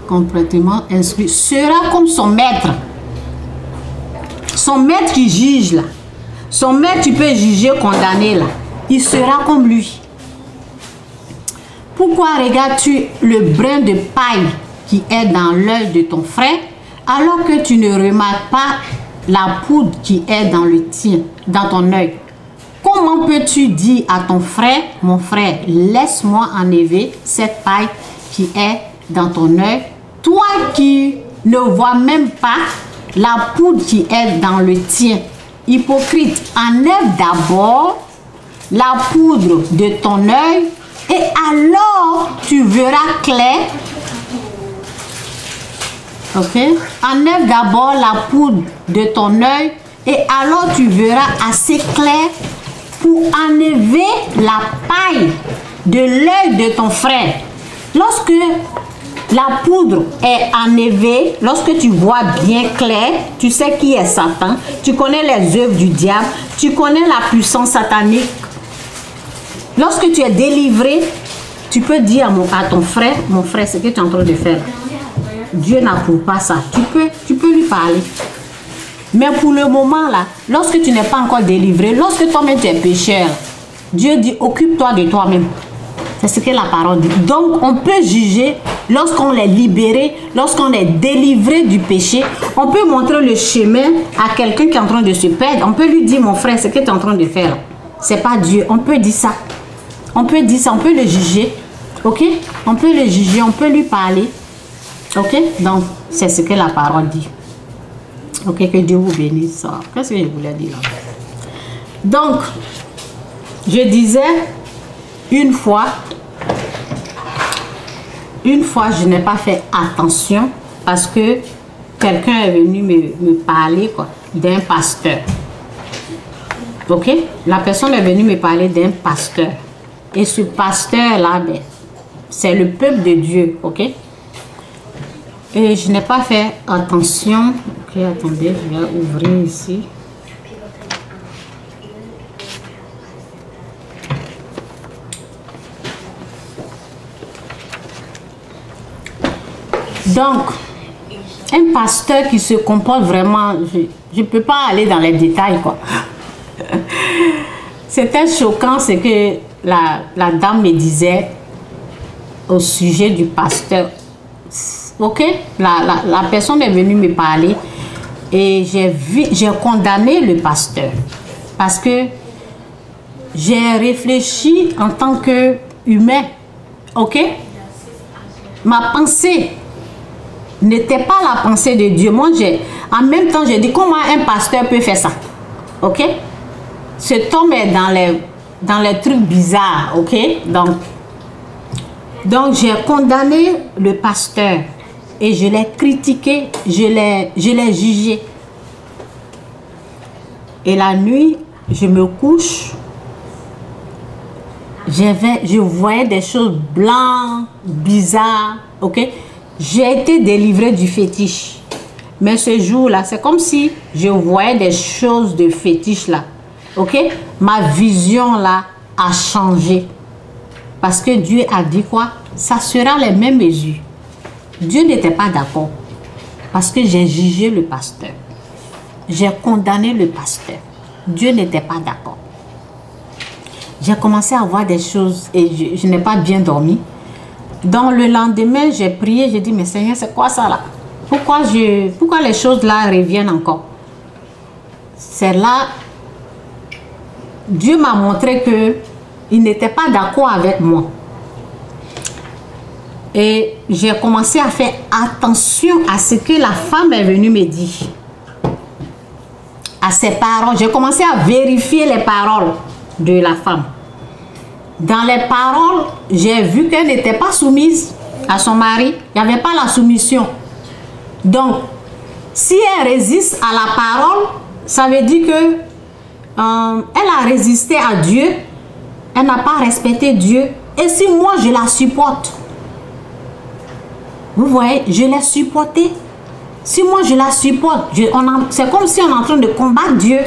complètement instruit, sera comme son maître. Son maître qui juge là. Son maître qui peut juger, condamner là. Il sera comme lui. Pourquoi regardes-tu le brin de paille qui est dans l'œil de ton frère, alors que tu ne remarques pas la poudre qui est dans le tien, dans ton œil? Comment peux-tu dire à ton frère, mon frère, laisse-moi enlever cette paille qui est dans ton œil, toi qui ne vois même pas la poudre qui est dans le tien? Hypocrite, enlève d'abord la poudre de ton œil et alors tu verras clair. Ok? Enlève d'abord la poudre de ton œil et alors tu verras assez clair pour enlever la paille de l'œil de ton frère. Lorsque la poudre est enlevée, lorsque tu vois bien clair, tu sais qui est Satan, tu connais les œuvres du diable, tu connais la puissance satanique. Lorsque tu es délivré, tu peux dire à ton frère, mon frère, ce que tu es en train de faire, Dieu n'approuve pas ça. Tu peux lui parler. Mais pour le moment là, lorsque tu n'es pas encore délivré, lorsque toi-même tu es pécheur, Dieu dit occupe-toi de toi-même. C'est ce que la parole dit. Donc on peut juger lorsqu'on est libéré, lorsqu'on est délivré du péché. On peut montrer le chemin à quelqu'un qui est en train de se perdre. On peut lui dire mon frère, ce que tu es en train de faire, c'est pas Dieu. On peut dire ça. On peut dire ça, on peut le juger. Ok? On peut le juger, on peut lui parler. Ok? Donc c'est ce que la parole dit. Ok, que Dieu vous bénisse. Qu'est-ce que je voulais dire là? Donc, je disais, une fois, je n'ai pas fait attention parce que quelqu'un est venu me parler d'un pasteur. Ok? La personne est venue me parler d'un pasteur. Et ce pasteur-là, ben, c'est le peuple de Dieu. Ok? Et je n'ai pas fait attention. Ok, attendez, je vais ouvrir ici. Donc, un pasteur qui se comporte vraiment, je ne peux pas aller dans les détails, quoi. C'était choquant ce que la dame me disait au sujet du pasteur. Ok, la personne est venue me parler et j'ai condamné le pasteur parce que j'ai réfléchi en tant qu'humain. Ok, ma pensée n'était pas la pensée de Dieu. Moi, en même temps, j'ai dit comment un pasteur peut faire ça. Ok, cet homme est dans les trucs bizarres. Ok, donc j'ai condamné le pasteur. Et je l'ai critiqué, je l'ai jugé. Et la nuit, je me couche. Je voyais des choses blanches, bizarres. Ok? J'ai été délivrée du fétiche. Mais ce jour-là, c'est comme si je voyais des choses de fétiche là. Ok? Ma vision là a changé. Parce que Dieu a dit quoi? Ça sera les mêmes mesures. Dieu n'était pas d'accord parce que j'ai jugé le pasteur. J'ai condamné le pasteur. Dieu n'était pas d'accord. J'ai commencé à voir des choses et je n'ai pas bien dormi. Donc le lendemain, j'ai prié, j'ai dit, mais Seigneur, c'est quoi ça là? Pourquoi les choses là reviennent encore? C'est là, Dieu m'a montré qu'il n'était pas d'accord avec moi. Et j'ai commencé à faire attention à ce que la femme est venue me dire. À ses paroles. J'ai commencé à vérifier les paroles de la femme. Dans les paroles, j'ai vu qu'elle n'était pas soumise à son mari. Il n'y avait pas la soumission. Donc, si elle résiste à la parole, ça veut dire que elle a résisté à Dieu. Elle n'a pas respecté Dieu. Et si moi, je la supporte, vous voyez, je l'ai supportée. Si moi je la supporte, c'est comme si on est en train de combattre Dieu.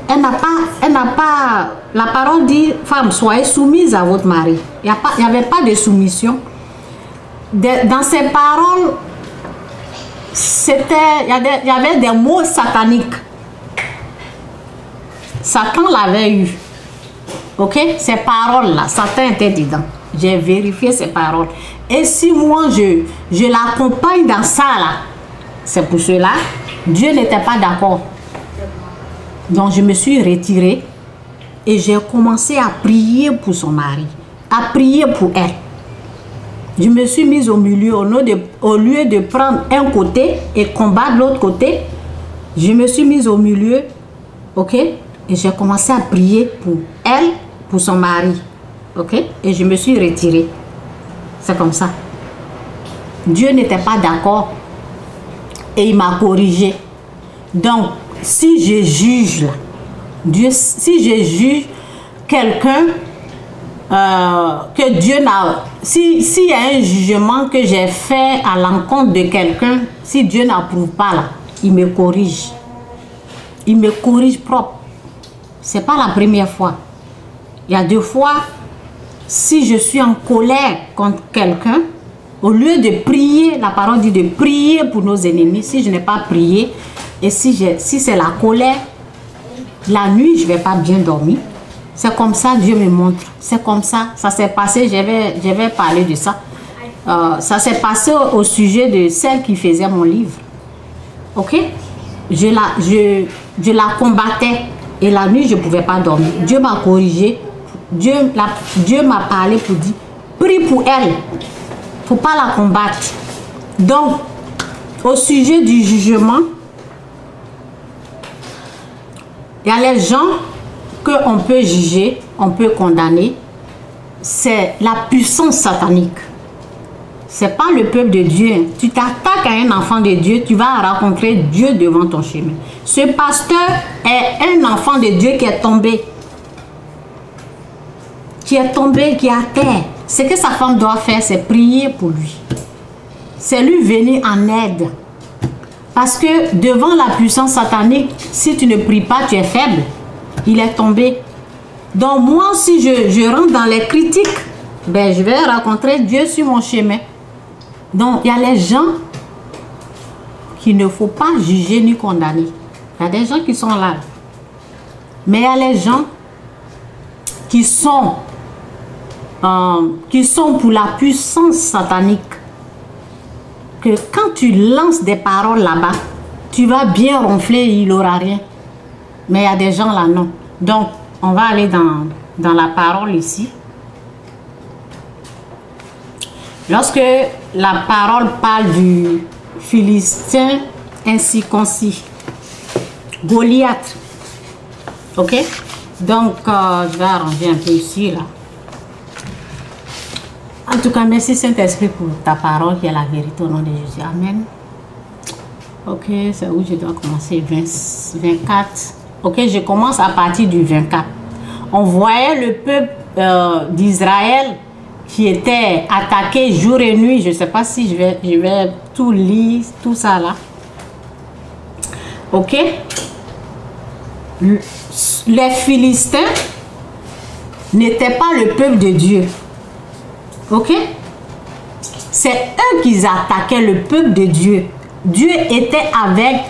Elle n'a pas, la parole dit, femme, soyez soumise à votre mari. Il n'y avait pas de soumission. Dans ces paroles, il y avait des mots sataniques. Satan l'avait eu. Ok? Ces paroles-là, Satan était dedans. J'ai vérifié ces paroles. Et si moi, je l'accompagne dans ça, là, c'est pour cela, Dieu n'était pas d'accord. Donc, je me suis retirée et j'ai commencé à prier pour son mari, à prier pour elle. Je me suis mise au milieu, au lieu de prendre un côté et combattre l'autre côté. Je me suis mise au milieu, ok? Et j'ai commencé à prier pour elle, pour son mari, ok? Et je me suis retirée. C'est comme ça. Dieu n'était pas d'accord et il m'a corrigé. Donc, si je juge, là, si je juge quelqu'un, que Dieu n'a... S'il y a un jugement que j'ai fait à l'encontre de quelqu'un, si Dieu n'approuve pas, là, il me corrige. Il me corrige propre. C'est pas la première fois. Il y a 2 fois, si je suis en colère contre quelqu'un, au lieu de prier, la parole dit de prier pour nos ennemis, si je n'ai pas prié, et si c'est la colère, la nuit, je ne vais pas bien dormir. C'est comme ça, Dieu me montre. C'est comme ça, ça s'est passé, je vais parler de ça. Ça s'est passé au sujet de celle qui faisait mon livre. Ok? Je la combattais et la nuit, je ne pouvais pas dormir. Dieu m'a corrigé. Dieu m'a parlé pour dire, prie pour elle. Il ne faut pas la combattre. Donc, au sujet du jugement, il y a les gens qu'on peut juger, on peut condamner. C'est la puissance satanique. Ce n'est pas le peuple de Dieu. Tu t'attaques à un enfant de Dieu, tu vas rencontrer Dieu devant ton chemin. Ce pasteur est un enfant de Dieu qui est tombé. Qui est tombé, qui est à terre. Ce que sa femme doit faire, c'est prier pour lui. C'est lui venir en aide. Parce que devant la puissance satanique, si tu ne pries pas, tu es faible. Il est tombé. Donc moi, si je rentre dans les critiques, ben, je vais rencontrer Dieu sur mon chemin. Donc, il y a les gens qu'il ne faut pas juger ni condamner. Il y a des gens qui sont là. Mais il y a les gens qui sont pour la puissance satanique. Que quand tu lances des paroles là-bas, tu vas bien ronfler, il n'aura rien. Mais il y a des gens là, non. Donc, on va aller dans la parole ici. Lorsque la parole parle du Philistin incirconcis, Goliath, ok? Donc, je vais arranger un peu ici, là. En tout cas, merci Saint-Esprit pour ta parole qui est la vérité au nom de Jésus. Amen. Ok, c'est où je dois commencer? 24. Ok, je commence à partir du 24. On voyait le peuple d'Israël qui était attaqué jour et nuit. Je ne sais pas si je vais tout lire, tout ça là. Ok. Les Philistins n'étaient pas le peuple de Dieu. Ok. C'est eux qui attaquaient le peuple de Dieu. Dieu était avec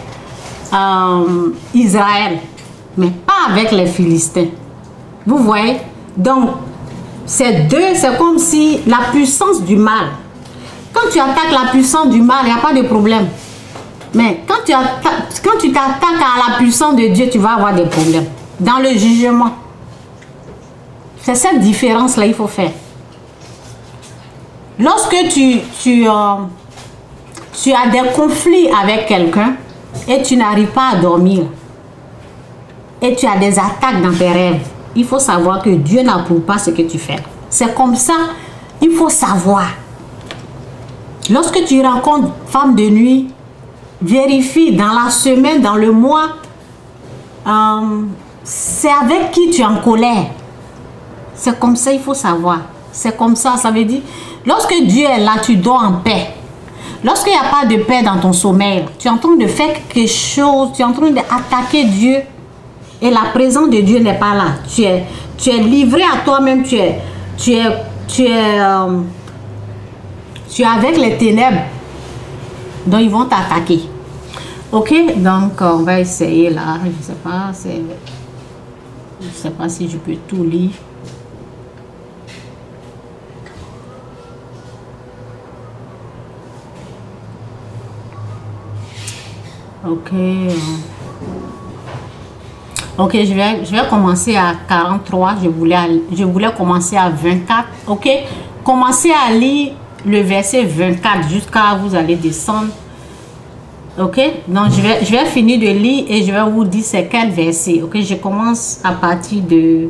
Israël, mais pas avec les Philistins. Vous voyez? Donc, c'est comme si la puissance du mal. Quand tu attaques la puissance du mal, il n'y a pas de problème. Mais quand tu t'attaques à la puissance de Dieu, tu vas avoir des problèmes. Dans le jugement. C'est cette différence-là qu'il faut faire. Lorsque tu as des conflits avec quelqu'un et tu n'arrives pas à dormir et tu as des attaques dans tes rêves, il faut savoir que Dieu n'approuve pas ce que tu fais. C'est comme ça, il faut savoir. Lorsque tu rencontres femme de nuit, vérifie dans la semaine, dans le mois, c'est avec qui tu es en colère. C'est comme ça, il faut savoir. C'est comme ça, ça veut dire, lorsque Dieu est là, tu dors en paix. Lorsqu'il n'y a pas de paix dans ton sommeil, tu es en train de faire quelque chose, tu es en train d'attaquer Dieu et la présence de Dieu n'est pas là. Tu es livré à toi-même, tu es avec les ténèbres. Donc, ils vont t'attaquer. Ok, donc on va essayer là. Je sais pas, je sais pas si je peux tout lire. Ok. Ok, je vais commencer à 43. Je voulais commencer à 24. Ok, commencez à lire le verset 24 jusqu'à vous allez descendre. Ok, donc je vais finir de lire et je vais vous dire c'est quel verset. Ok, je commence à partir de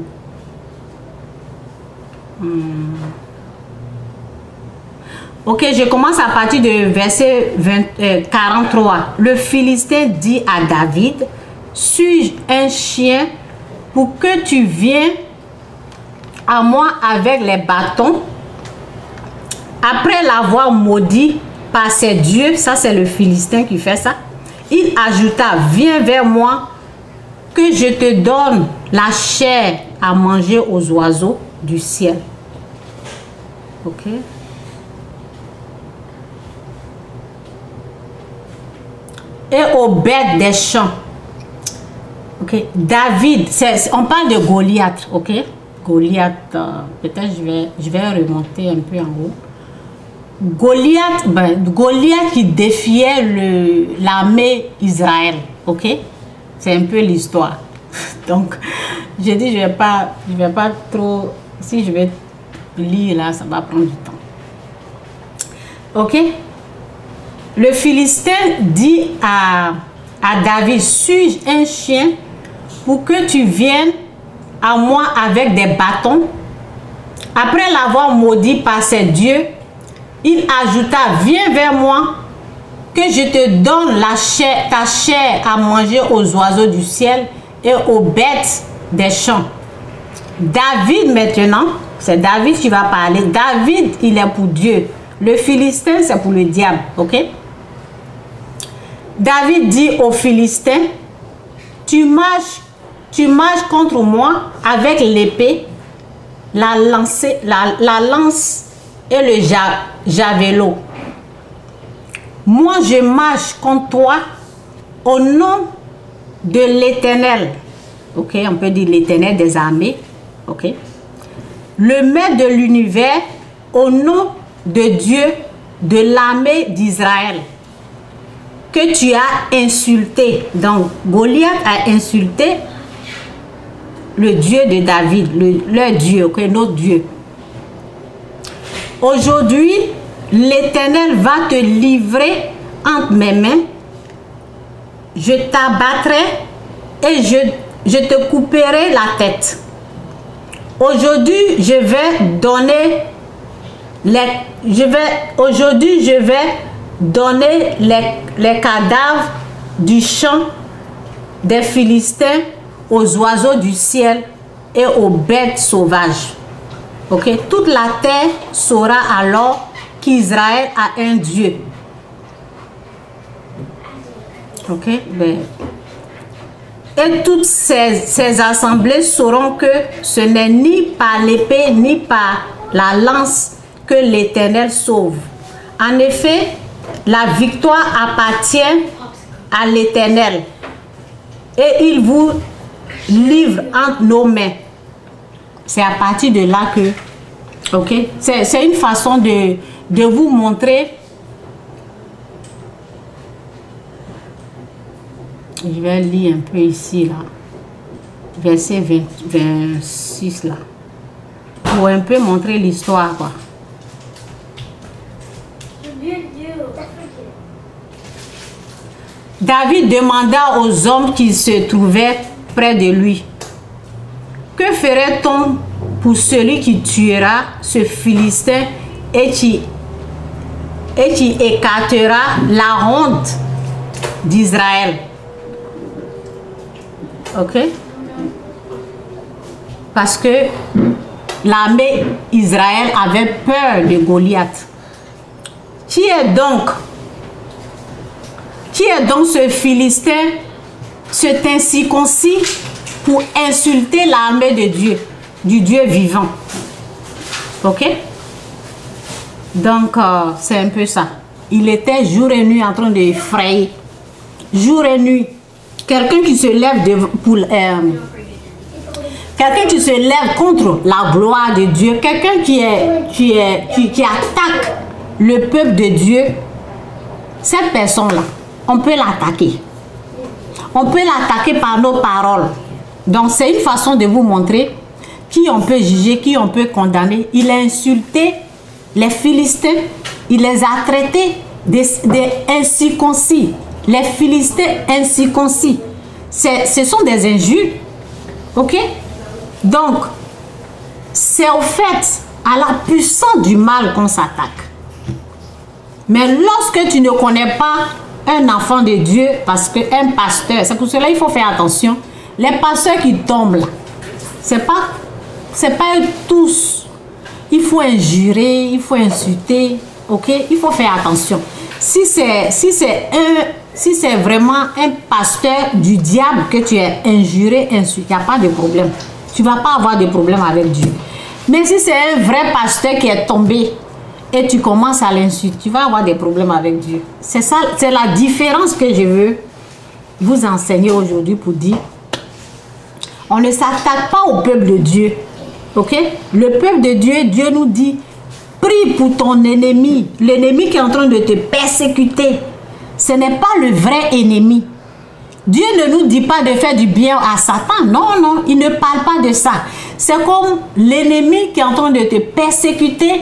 ok, je commence à partir de verset 43. Le Philistin dit à David: suis-je un chien pour que tu viennes à moi avec les bâtons? Après l'avoir maudit par ses dieux, ça c'est le Philistin qui fait ça, il ajouta: viens vers moi que je te donne la chair à manger aux oiseaux du ciel. Ok. Et aux bêtes des champs. Ok. David, on parle de Goliath. Ok. Goliath, peut-être je vais remonter un peu en haut. Goliath, Goliath qui défiait l'armée Israël. Ok. C'est un peu l'histoire. Donc, j'ai dit, je vais pas trop. Si je vais lire là, ça va prendre du temps. Ok. Le Philistin dit à David: suis-je un chien pour que tu viennes à moi avec des bâtons? Après l'avoir maudit par ses dieux, il ajouta: viens vers moi que je te donne ta chair à manger aux oiseaux du ciel et aux bêtes des champs. David maintenant, c'est David qui va parler. David, il est pour Dieu. Le Philistin, c'est pour le diable. Ok? David dit aux Philistins: tu marches contre moi avec l'épée, la lance et le javelot. Moi, je marche contre toi au nom de l'Éternel. Ok, on peut dire l'Éternel des armées. Ok. Le maître de l'univers, au nom de Dieu de l'armée d'Israël, que tu as insulté. Donc, Goliath a insulté le Dieu de David, leur Dieu, ok, notre Dieu. Aujourd'hui, l'Éternel va te livrer entre mes mains. Je t'abattrai et je te couperai la tête. Aujourd'hui, je vais donner les cadavres du champ des Philistins aux oiseaux du ciel et aux bêtes sauvages. Ok, toute la terre saura alors qu'Israël a un Dieu. Ok, et toutes ces assemblées sauront que ce n'est ni par l'épée ni par la lance que l'Éternel sauve. En effet, la victoire appartient à l'Éternel et il vous livre entre nos mains. C'est à partir de là que, ok, c'est une façon de vous montrer. Je vais lire un peu ici, là, verset 26, là, pour un peu montrer l'histoire, quoi. David demanda aux hommes qui se trouvaient près de lui: que ferait-on pour celui qui tuera ce Philistin et qui écartera la honte d'Israël? Ok? Parce que l'armée Israël avait peur de Goliath. Qui est donc ce Philistin, cet incirconcis, pour insulter l'armée de Dieu, du Dieu vivant? Ok? Donc, c'est un peu ça. il était jour et nuit en train d'effrayer. Jour et nuit. Quelqu'un qui se lève pour... quelqu'un qui se lève contre la gloire de Dieu, quelqu'un qui attaque le peuple de Dieu, cette personne-là, on peut l'attaquer. On peut l'attaquer par nos paroles. Donc c'est une façon de vous montrer qui on peut juger, qui on peut condamner. Il a insulté les Philistins, il les a traités des incirconcis. Les Philistins incirconcis. Ce sont des injures. Ok? Donc, c'est au fait à la puissance du mal qu'on s'attaque. Mais lorsque tu ne connais pas un enfant de Dieu, parce qu'un pasteur, c'est pour cela qu'il faut faire attention. Les pasteurs qui tombent là, c'est pas eux tous. Il faut injurer, il faut insulter, ok? Il faut faire attention. Si c'est vraiment un pasteur du diable que tu es injuré, insulté, il n'y a pas de problème. Tu ne vas pas avoir de problème avec Dieu. Mais si c'est un vrai pasteur qui est tombé et tu commences à l'insulter, tu vas avoir des problèmes avec Dieu. C'est ça, c'est la différence que je veux vous enseigner aujourd'hui pour dire. On ne s'attaque pas au peuple de Dieu. Ok? Le peuple de Dieu, Dieu nous dit, prie pour ton ennemi, l'ennemi qui est en train de te persécuter. Ce n'est pas le vrai ennemi. Dieu ne nous dit pas de faire du bien à Satan. Non, non, il ne parle pas de ça. C'est comme l'ennemi qui est en train de te persécuter.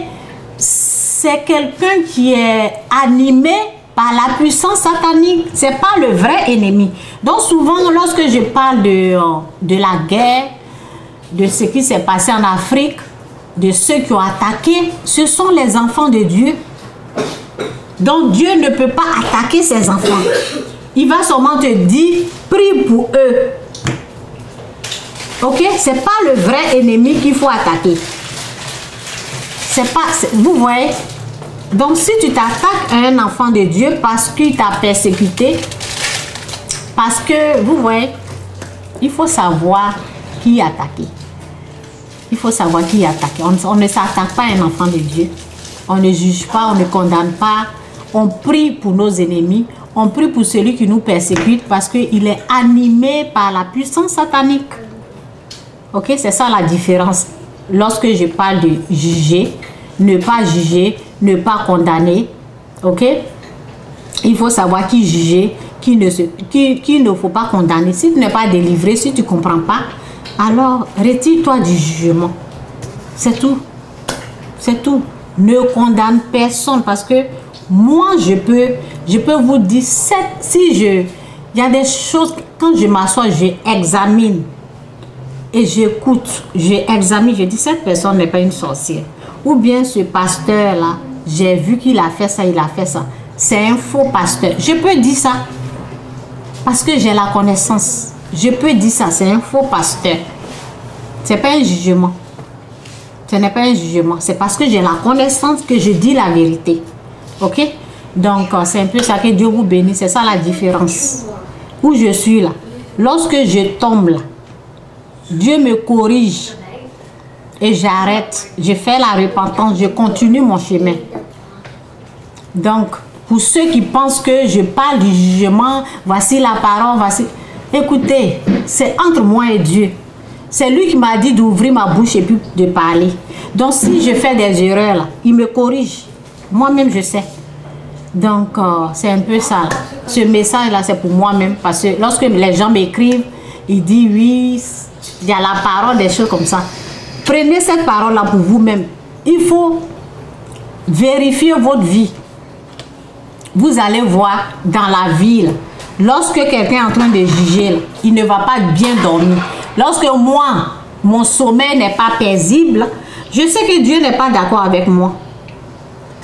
C'est quelqu'un qui est animé par la puissance satanique. Ce n'est pas le vrai ennemi. Donc souvent, lorsque je parle de la guerre, de ce qui s'est passé en Afrique, de ceux qui ont attaqué, ce sont les enfants de Dieu. Donc Dieu ne peut pas attaquer ses enfants. Il va seulement te dire, prie pour eux. Ok? Ce n'est pas le vrai ennemi qu'il faut attaquer. C'est pas, vous voyez? Donc si tu t'attaques à un enfant de Dieu parce qu'il t'a persécuté, parce que, vous voyez, il faut savoir qui attaquer. Il faut savoir qui attaquer. On ne s'attaque pas à un enfant de Dieu. On ne juge pas, on ne condamne pas. On prie pour nos ennemis. On prie pour celui qui nous persécute parce qu'il est animé par la puissance satanique. Ok, c'est ça la différence. Lorsque je parle de juger, ne pas juger, ne pas condamner. Ok, il faut savoir qui juger, qui ne faut pas condamner. Si tu n'es pas délivré, si tu ne comprends pas, alors retire-toi du jugement. C'est tout. C'est tout. Ne condamne personne parce que moi, je peux vous dire, il y a des choses, quand je m'assois, j'examine et j'écoute, j'examine, je dis, cette personne n'est pas une sorcière. Ou bien ce pasteur-là, j'ai vu qu'il a fait ça, il a fait ça. C'est un faux pasteur. Je peux dire ça parce que j'ai la connaissance. Je peux dire ça, c'est un faux pasteur. Ce n'est pas un jugement. Ce n'est pas un jugement. C'est parce que j'ai la connaissance que je dis la vérité. Ok? Donc, c'est un peu ça, que Dieu vous bénisse. C'est ça la différence. Où je suis là. Lorsque je tombe là, Dieu me corrige. Et j'arrête. Je fais la repentance. Je continue mon chemin. Donc, pour ceux qui pensent que je parle du jugement, voici la parole, voici... Écoutez, c'est entre moi et Dieu. C'est lui qui m'a dit d'ouvrir ma bouche et puis de parler. Donc, si je fais des erreurs là, il me corrige. Moi-même, je sais. Donc, c'est un peu ça. Ce message-là, c'est pour moi-même. Parce que lorsque les gens m'écrivent, ils disent oui, il y a la parole, des choses comme ça. Prenez cette parole-là pour vous-même. Il faut vérifier votre vie. Vous allez voir dans la vie, là, lorsque quelqu'un est en train de juger, là, il ne va pas bien dormir. Lorsque moi, mon sommeil n'est pas paisible, je sais que Dieu n'est pas d'accord avec moi.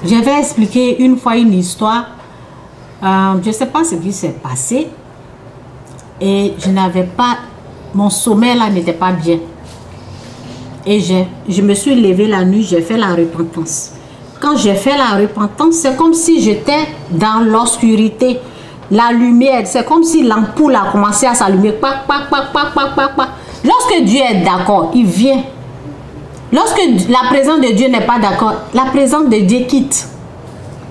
Je vais expliquer une fois une histoire. Je ne sais pas ce qui s'est passé. Et je n'avais pas... Mon sommeil là n'était pas bien. Et je me suis levée la nuit, j'ai fait la repentance. Quand j'ai fait la repentance, c'est comme si j'étais dans l'obscurité. La lumière, c'est comme si l'ampoule a commencé à s'allumer. Lorsque Dieu est d'accord, il vient. Lorsque la présence de Dieu n'est pas d'accord, la présence de Dieu quitte.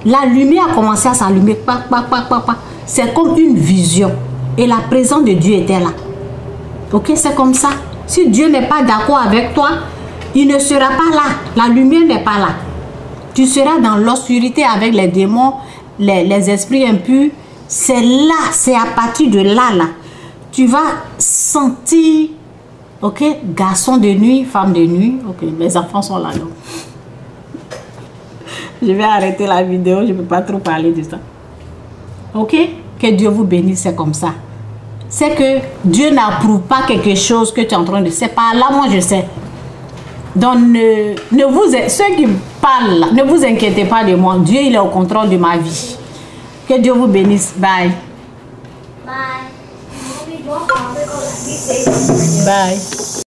La lumière a commencé à s'allumer. C'est comme une vision. Et la présence de Dieu était là. Ok, c'est comme ça. Si Dieu n'est pas d'accord avec toi, il ne sera pas là. La lumière n'est pas là. Tu seras dans l'obscurité avec les démons, les esprits impurs. C'est là, c'est à partir de là, tu vas sentir, ok, garçon de nuit, femme de nuit. Ok, mes enfants sont là, donc. Je vais arrêter la vidéo, je ne peux pas trop parler de ça. Ok, que Dieu vous bénisse, c'est comme ça. C'est que Dieu n'approuve pas quelque chose que tu es en train de... C'est pas là, moi je sais. Donc, ceux qui parlent là, ne vous inquiétez pas de moi. Dieu, il est au contrôle de ma vie. Que Dieu vous bénisse. Bye. Bye. Bye.